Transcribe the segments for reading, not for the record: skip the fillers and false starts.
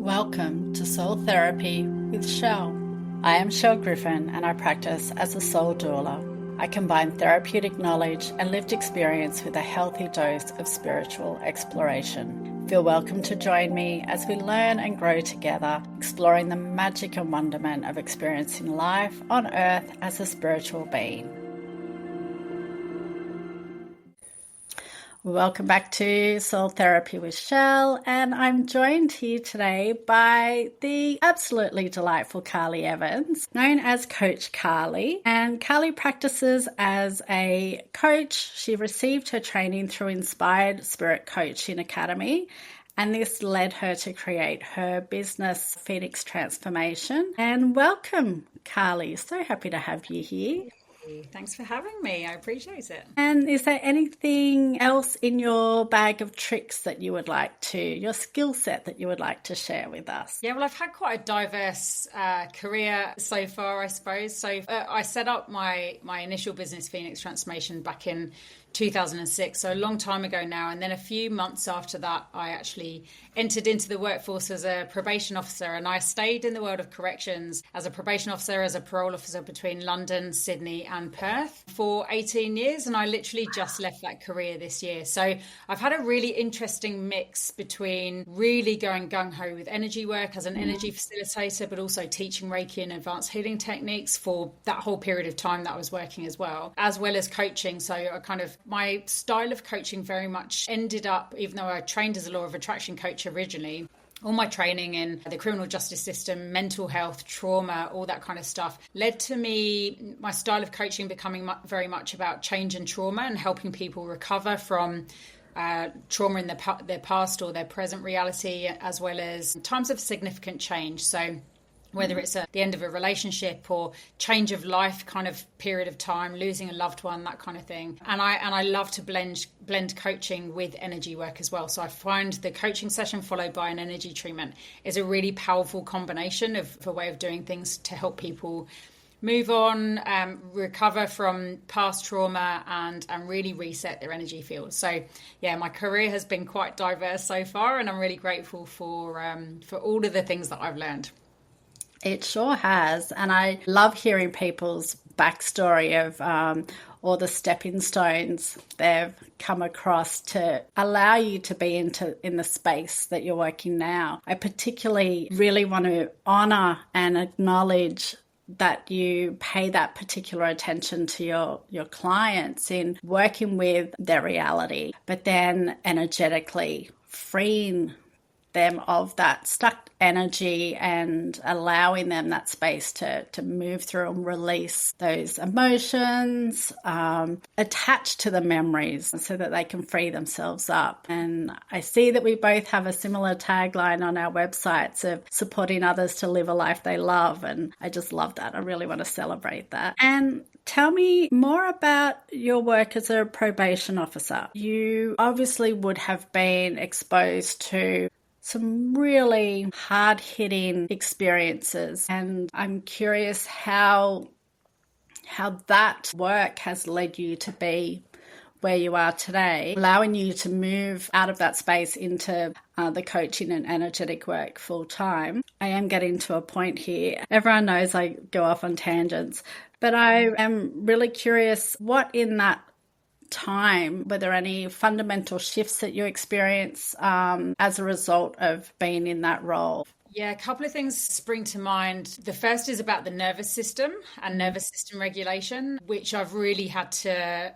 Welcome to Soul Therapy with Chelle. I am Chelle Griffin and I practice as a soul doula. I combine therapeutic knowledge and lived experience with a healthy dose of spiritual exploration. Feel welcome to join me as we learn and grow together, exploring the magic and wonderment of experiencing life on earth as a spiritual being. Welcome back to Soul Therapy with Chelle, and I'm joined here today by the absolutely delightful Carly Evans, known as Coach Carly. And Carly practices as a coach. She received her training through Inspired Spirit Coaching Academy, and this led her to create her business, Phoenix Transformation. And welcome, Carly. So happy to have you here. Thanks for having me. I appreciate it. And is there anything else in your bag of tricks that you would like to, your skill set that you would like to share with us? Yeah, well, I've had quite a diverse career so far, I suppose. So I set up my initial business, Phoenix Transformation, back in 2006, so a long time ago now. And then a few months after that, I actually entered into the workforce as a probation officer, and I stayed in the world of corrections as a probation officer, as a parole officer between London, Sydney and Perth for 18 years. And I literally just left that career this year. So I've had a really interesting mix between really going gung-ho with energy work as an energy facilitator, but also teaching Reiki and advanced healing techniques for that whole period of time that I was working as well as coaching. So my style of coaching very much ended up, even though I trained as a law of attraction coach originally, all my training in the criminal justice system, mental health, trauma, all that kind of stuff led to my style of coaching becoming very much about change and trauma and helping people recover from trauma in their past or their present reality, as well as times of significant change. So whether it's at the end of a relationship or change of life kind of period of time, losing a loved one, that kind of thing. And I love to blend coaching with energy work as well. So I find the coaching session followed by an energy treatment is a really powerful combination of a way of doing things to help people move on, recover from past trauma and really reset their energy field. So yeah, my career has been quite diverse so far, and I'm really grateful for all of the things that I've learned. It sure has. And I love hearing people's backstory of all the stepping stones they've come across to allow you to be in the space that you're working now. I particularly really want to honor and acknowledge that you pay that particular attention to your clients in working with their reality, but then energetically freeing them of that stuck energy and allowing them that space to move through and release those emotions, attached to the memories so that they can free themselves up. And I see that we both have a similar tagline on our websites of supporting others to live a life they love. And I just love that. I really want to celebrate that. And tell me more about your work as a probation officer. You obviously would have been exposed to some really hard-hitting experiences, and I'm curious how that work has led you to be where you are today, allowing you to move out of that space into the coaching and energetic work full time. I am getting to a point here. Everyone knows I go off on tangents, but I am really curious what in that time, were there any fundamental shifts that you experience as a result of being in that role? Yeah, a couple of things spring to mind. The first is about the nervous system and nervous system regulation, which I've really had to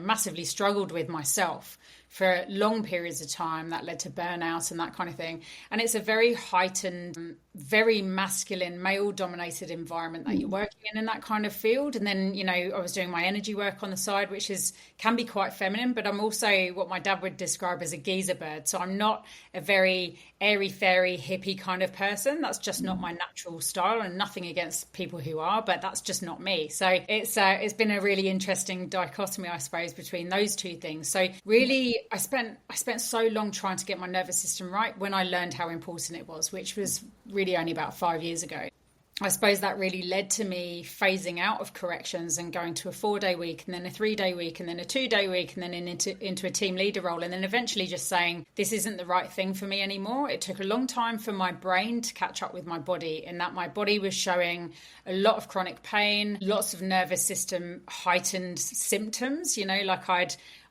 massively struggled with myself for long periods of time. That led to burnout and that kind of thing. And it's a very heightened, very masculine, male-dominated environment that you're working in that kind of field. And then, I was doing my energy work on the side, which can be quite feminine, but I'm also what my dad would describe as a geezer bird. So I'm not a very airy-fairy, hippie kind of person. That's just not my natural style, and nothing against people who are, but that's just not me. So it's been a really interesting dichotomy, I suppose, between those two things. So really, I spent so long trying to get my nervous system right when I learned how important it was, which was really only about 5 years ago. I suppose that really led to me phasing out of corrections and going to a 4-day week and then a 3-day week and then a 2-day week and then into a team leader role. And then eventually just saying, this isn't the right thing for me anymore. It took a long time for my brain to catch up with my body, in that my body was showing a lot of chronic pain, lots of nervous system heightened symptoms, like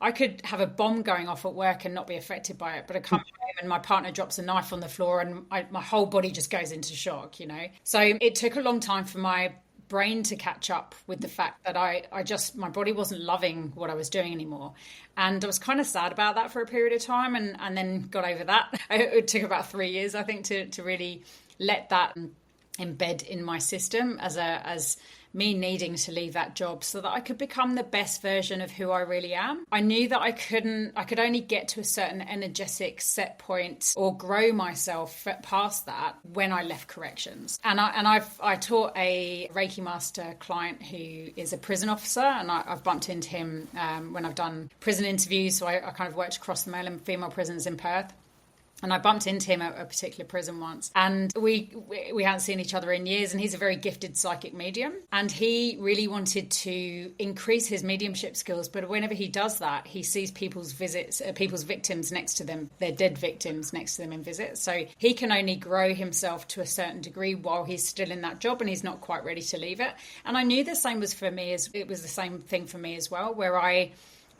I could have a bomb going off at work and not be affected by it, but I come home and my partner drops a knife on the floor and my whole body just goes into shock, So it took a long time for my brain to catch up with the fact that my body wasn't loving what I was doing anymore. And I was kind of sad about that for a period of time and then got over that. It took about 3 years, I think, to really let that embed in my system as me needing to leave that job so that I could become the best version of who I really am. I knew that I could only get to a certain energetic set point or grow myself past that when I left corrections. And I taught a Reiki master client who is a prison officer, and I've bumped into him when I've done prison interviews. So I kind of worked across the male and female prisons in Perth. And I bumped into him at a particular prison once, and we hadn't seen each other in years, and he's a very gifted psychic medium, and he really wanted to increase his mediumship skills. But whenever he does that, he sees people's victims next to them, their dead victims next to them in visits. So he can only grow himself to a certain degree while he's still in that job, and he's not quite ready to leave it. And I knew the same was for me, as it was the same thing for me as well, where I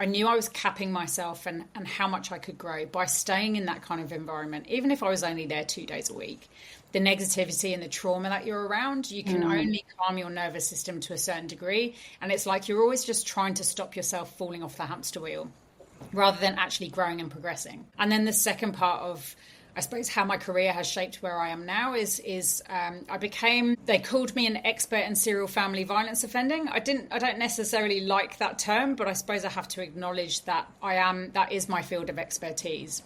knew I was capping myself and how much I could grow by staying in that kind of environment, even if I was only there 2 days a week. The negativity and the trauma that you're around, you can only calm your nervous system to a certain degree. And it's like you're always just trying to stop yourself falling off the hamster wheel rather than actually growing and progressing. And then the second part of, I suppose, how my career has shaped where I am now is they called me an expert in serial family violence offending. I don't necessarily like that term, but I suppose I have to acknowledge that that is my field of expertise.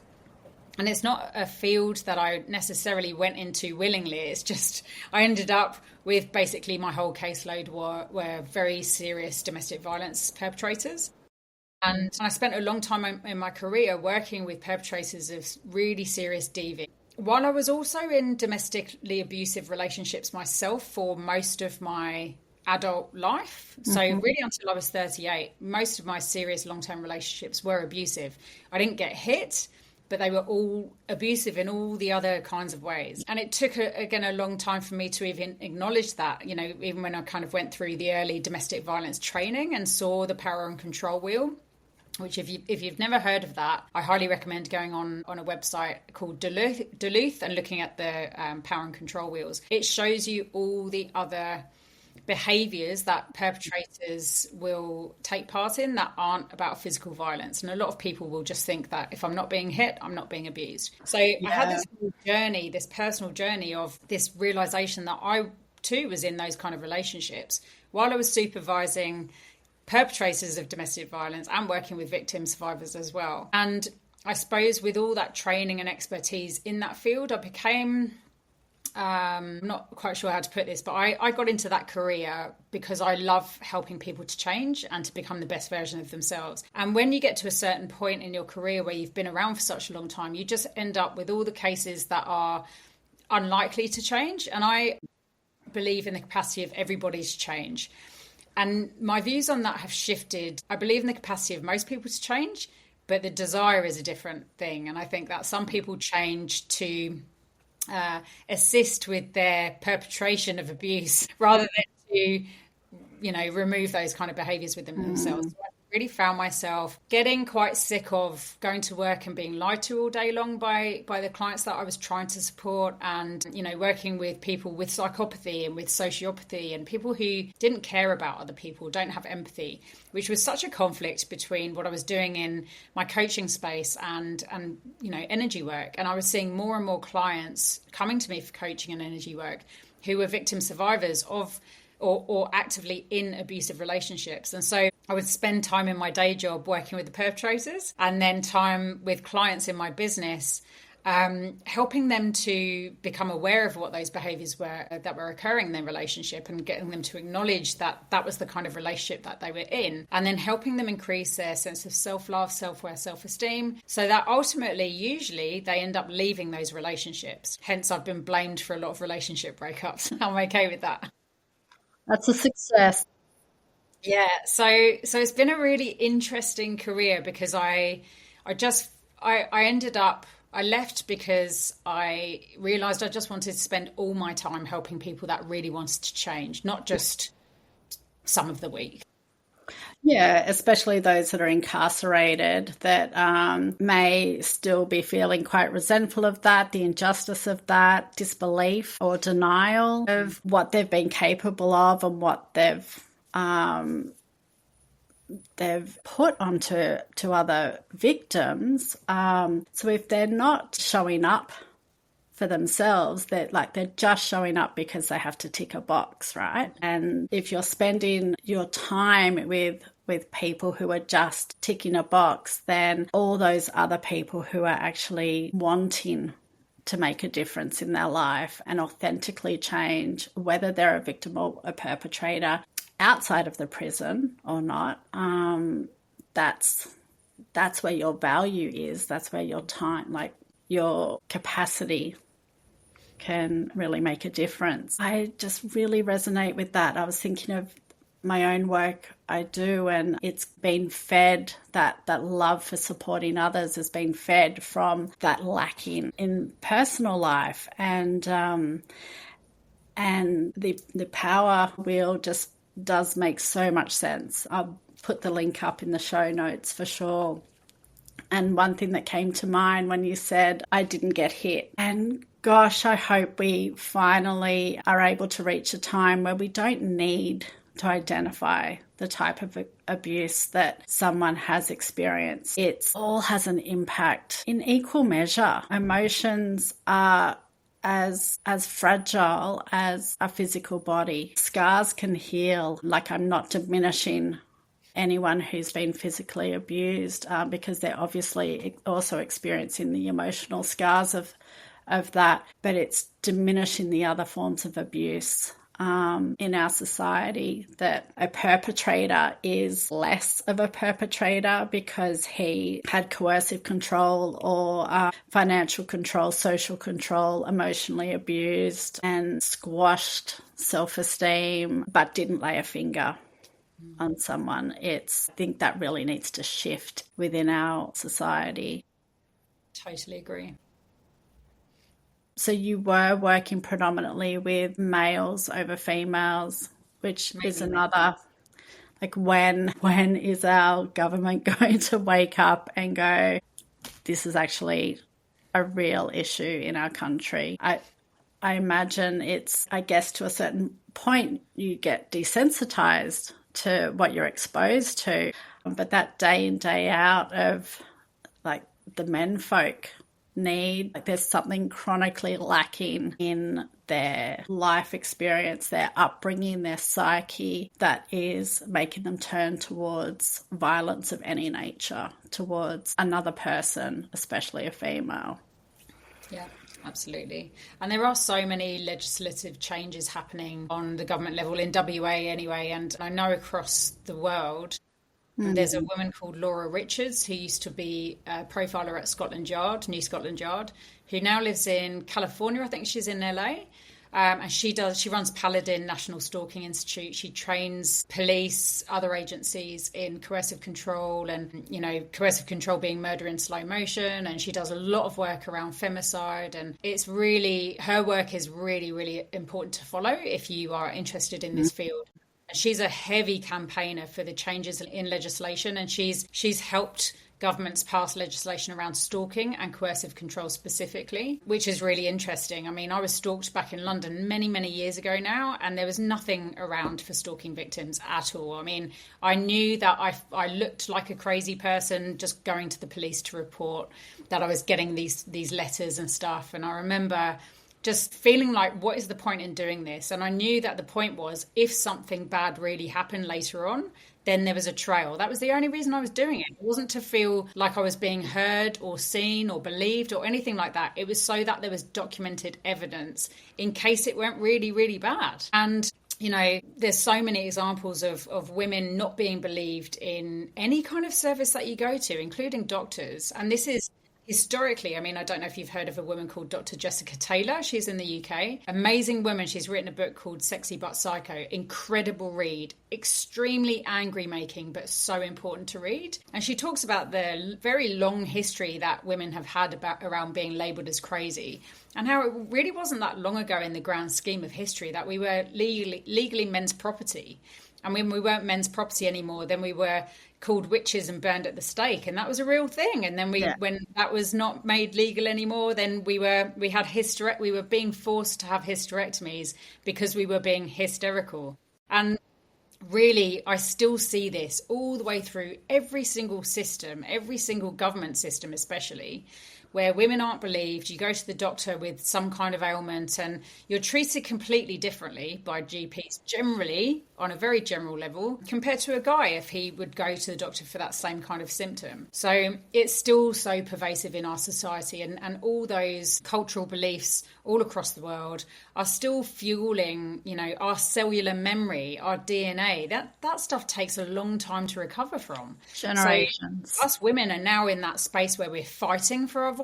And it's not a field that I necessarily went into willingly. It's just I ended up with basically my whole caseload were very serious domestic violence perpetrators. And I spent a long time in my career working with perpetrators of really serious DV. While I was also in domestically abusive relationships myself for most of my adult life, so really until I was 38, most of my serious long-term relationships were abusive. I didn't get hit, but they were all abusive in all the other kinds of ways. And it took, a long time for me to even acknowledge that, even when I kind of went through the early domestic violence training and saw the power and control wheel, which if you've never heard of that, I highly recommend going on a website called Duluth and looking at the power and control wheels. It shows you all the other behaviours that perpetrators will take part in that aren't about physical violence. And a lot of people will just think that if I'm not being hit, I'm not being abused. So I had this personal journey of this realisation that I too was in those kind of relationships while I was supervising perpetrators of domestic violence and working with victim survivors as well. And I suppose with all that training and expertise in that field, I became, I'm not quite sure how to put this, but I got into that career because I love helping people to change and to become the best version of themselves. And when you get to a certain point in your career where you've been around for such a long time, you just end up with all the cases that are unlikely to change. And I believe in the capacity of everybody to change. And my views on that have shifted. I believe in the capacity of most people to change, but the desire is a different thing. And I think that some people change to assist with their perpetration of abuse rather than to, remove those kind of behaviours within themselves. So I really found myself getting quite sick of going to work and being lied to all day long by the clients that I was trying to support, and working with people with psychopathy and with sociopathy and people who didn't care about other people, don't have empathy, which was such a conflict between what I was doing in my coaching space and energy work. And I was seeing more and more clients coming to me for coaching and energy work who were victim survivors of or actively in abusive relationships. And so I would spend time in my day job working with the perpetrators and then time with clients in my business helping them to become aware of what those behaviors were that were occurring in their relationship, and getting them to acknowledge that that was the kind of relationship that they were in, and then helping them increase their sense of self-love, self-worth, self-esteem, so that ultimately, usually, they end up leaving those relationships. Hence, I've been blamed for a lot of relationship breakups. I'm okay with that. That's a success. Yeah, so it's been a really interesting career, because I ended up, I left because I realized I just wanted to spend all my time helping people that really wanted to change, not just some of the week. Yeah, especially those that are incarcerated that may still be feeling quite resentful of that, the injustice of that, disbelief or denial of what they've been capable of and what they've put onto other victims. So if they're not showing up for themselves, they're just showing up because they have to tick a box, right? And if you're spending your time with people who are just ticking a box, then all those other people who are actually wanting to make a difference in their life and authentically change, whether they're a victim or a perpetrator, outside of the prison or not, that's where your value is. That's where your time, like your capacity, can really make a difference. I just really resonate with that. I was thinking of my own work I do, and it's been fed, that love for supporting others has been fed from that lacking in personal life, and the power wheel just does make so much sense. I'll put the link up in the show notes for sure. And one thing that came to mind when you said, I didn't get hit. And gosh, I hope we finally are able to reach a time where we don't need to identify the type of abuse that someone has experienced. It all has an impact in equal measure. Emotions are as fragile as a physical body. Scars can heal. Like, I'm not diminishing anyone who's been physically abused, because they're obviously also experiencing the emotional scars of that, but it's diminishing the other forms of abuse in our society, that a perpetrator is less of a perpetrator because he had coercive control or financial control, social control, emotionally abused and squashed self-esteem, but didn't lay a finger on someone. I think that really needs to shift within our society. Totally agree. So you were working predominantly with males over females, which is another, like, when is our government going to wake up and go, this is actually a real issue in our country? I imagine it's, I guess to a certain point, you get desensitized to what you're exposed to. But that day in, day out of, like, the men folk need, like, there's something chronically lacking in their life experience, their upbringing, their psyche, that is making them turn towards violence of any nature, towards another person, especially a female. Yeah, absolutely. And there are so many legislative changes happening on the government level, in WA anyway, and I know across the world. And there's a woman called Laura Richards, who used to be a profiler at Scotland Yard, New Scotland Yard, who now lives in California. I think she's in LA. And she runs Paladin National Stalking Institute. She trains police, other agencies in coercive control, and, coercive control being murder in slow motion. And she does a lot of work around femicide. And her work is really, really important to follow if you are interested in this field. She's a heavy campaigner for the changes in legislation, and she's helped governments pass legislation around stalking and coercive control specifically, which is really interesting. I mean, I was stalked back in London many, many years ago now, and there was nothing around for stalking victims at all. I mean, I knew that I looked like a crazy person just going to the police to report that I was getting these letters and stuff. And I remember just feeling like, what is the point in doing this? And I knew that the point was, if something bad really happened later on, then there was a trail. That was the only reason I was doing it. It wasn't to feel like I was being heard or seen or believed or anything like that. It was so that there was documented evidence in case it went really, really bad. And there's so many examples of women not being believed in any kind of service that you go to, including doctors. And this is historically, I mean, I don't know if you've heard of a woman called Dr. Jessica Taylor. She's in the UK. Amazing woman. She's written a book called Sexy But Psycho. Incredible read. Extremely angry making, but so important to read. And she talks about the very long history that women have had around being labelled as crazy, and how it really wasn't that long ago in the grand scheme of history that we were legally men's property. And when we weren't men's property anymore, then we were called witches and burned at the stake, and that was a real thing. And then when that was not made legal anymore, then we were being forced to have hysterectomies because we were being hysterical. And really, I still see this all the way through every single system, every single government system especially, where women aren't believed. You go to the doctor with some kind of ailment and you're treated completely differently by GPs, generally, on a very general level, compared to a guy if he would go to the doctor for that same kind of symptom. So it's still so pervasive in our society, and all those cultural beliefs all across the world are still fueling, our cellular memory, our DNA. That stuff takes a long time to recover from. Generations. So us women are now in that space where we're fighting for our voice.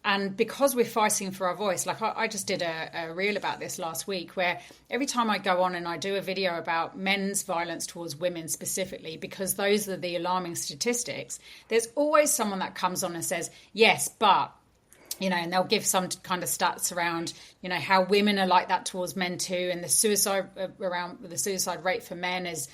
And because we're fighting for our voice, like I just did a reel about this last week, where every time I go on and I do a video about men's violence towards women specifically, because those are the alarming statistics, there's always someone that comes on and says, yes, but, and they'll give some kind of stats around, how women are like that towards men too. And the suicide rate for men is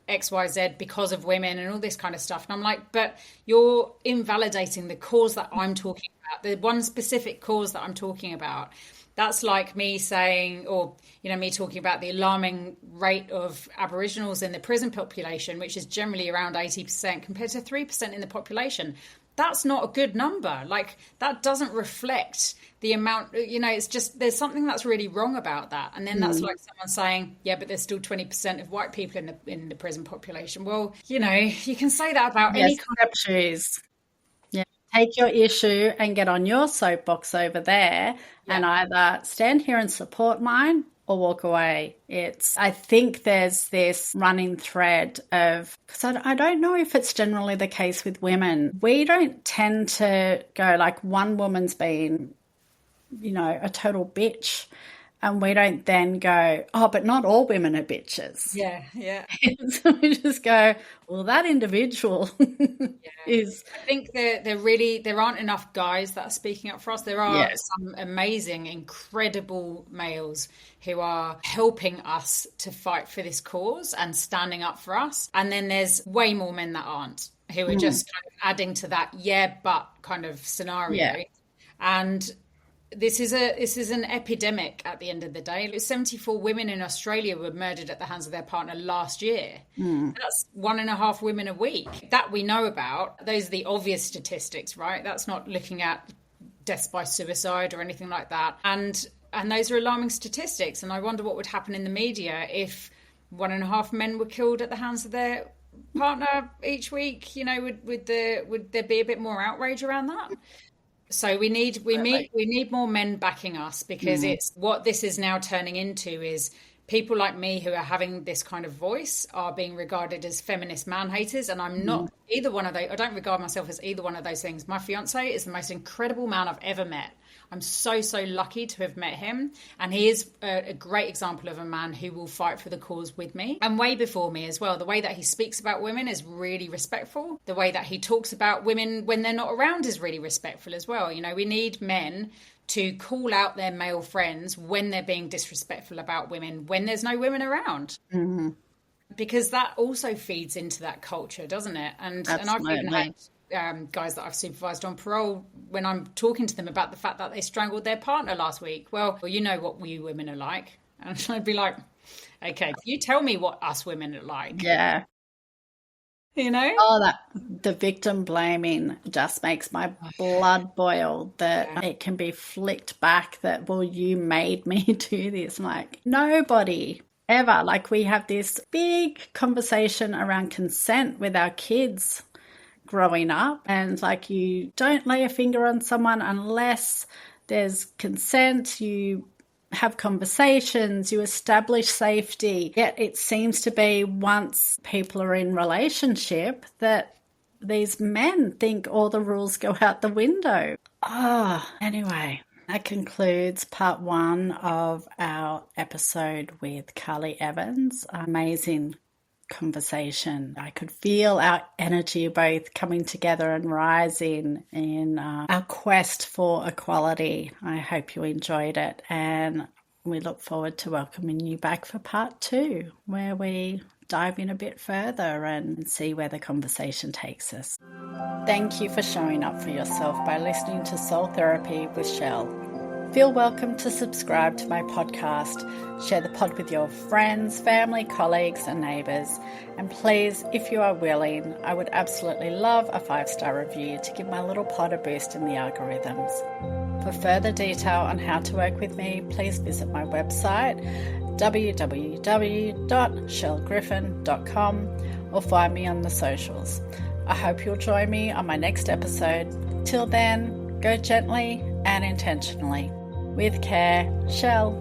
XYZ because of women and all this kind of stuff. And I'm like, but you're invalidating the cause that I'm talking about, the one specific cause that I'm talking about. That's like me saying, or, me talking about the alarming rate of Aboriginals in the prison population, which is generally around 80% compared to 3% in the population. That's not a good number. Like, that doesn't reflect the amount, it's just, there's something that's really wrong about that. And then that's like someone saying, yeah, but there's still 20% of white people in the prison population. Well, you can say that about any kind of choose. Yeah. Take your issue and get on your soapbox over there and either stand here and support mine or walk away. I think there's this running thread of, because I don't know if it's generally the case with women. We don't tend to go like, one woman's been, a total bitch, and we don't then go, oh, but not all women are bitches. Yeah. So we just go, well, that individual is. I think there aren't enough guys that are speaking up for us. There are some amazing, incredible males who are helping us to fight for this cause and standing up for us. And then there's way more men that aren't, who are just kind of adding to that but kind of scenario. Yeah. And this is an epidemic at the end of the day. 74 women in Australia were murdered at the hands of their partner last year. That's 1.5 women a week that we know about. Those are the obvious statistics, right? That's not looking at deaths by suicide or anything like that. And those are alarming statistics. And I wonder what would happen in the media if 1.5 men were killed at the hands of their partner each week. Would there be a bit more outrage around that? So we need more men backing us, because it's what this is now turning into is people like me who are having this kind of voice are being regarded as feminist man haters. And I'm not either one of those. I don't regard myself as either one of those things. My fiance is the most incredible man I've ever met. I'm so lucky to have met him. And he is a great example of a man who will fight for the cause with me and way before me as well. The way that he speaks about women is really respectful. The way that he talks about women when they're not around is really respectful as well. We need men to call out their male friends when they're being disrespectful about women, when there's no women around. Mm-hmm. Because that also feeds into that culture, doesn't it? And I've even had guys that I've supervised on parole, when I'm talking to them about the fact that they strangled their partner last week. Well, you know what we women are like. And I'd be like, okay, you tell me what us women are like. Yeah. Oh, the victim blaming just makes my blood boil, that it can be flicked back that, well, you made me do this. I'm like, nobody ever. Like, we have this big conversation around consent with our kids growing up, and like, you don't lay a finger on someone unless there's consent. You have conversations, you establish safety. Yet it seems to be once people are in relationship that these men think all the rules go out the window. Anyway, that concludes part 1 of our episode with Carly Evans. Amazing conversation. I could feel our energy both coming together and rising in our quest for equality. I hope you enjoyed it, and we look forward to welcoming you back for part 2, where we dive in a bit further and see where the conversation takes us. Thank you for showing up for yourself by listening to Soul Therapy with Chelle. Feel welcome to subscribe to my podcast, share the pod with your friends, family, colleagues and neighbours, and please, if you are willing, I would absolutely love a 5-star review to give my little pod a boost in the algorithms. For further detail on how to work with me, please visit my website www.chellegriffin.com or find me on the socials. I hope you'll join me on my next episode. Till then, go gently and intentionally. With care, Chelle.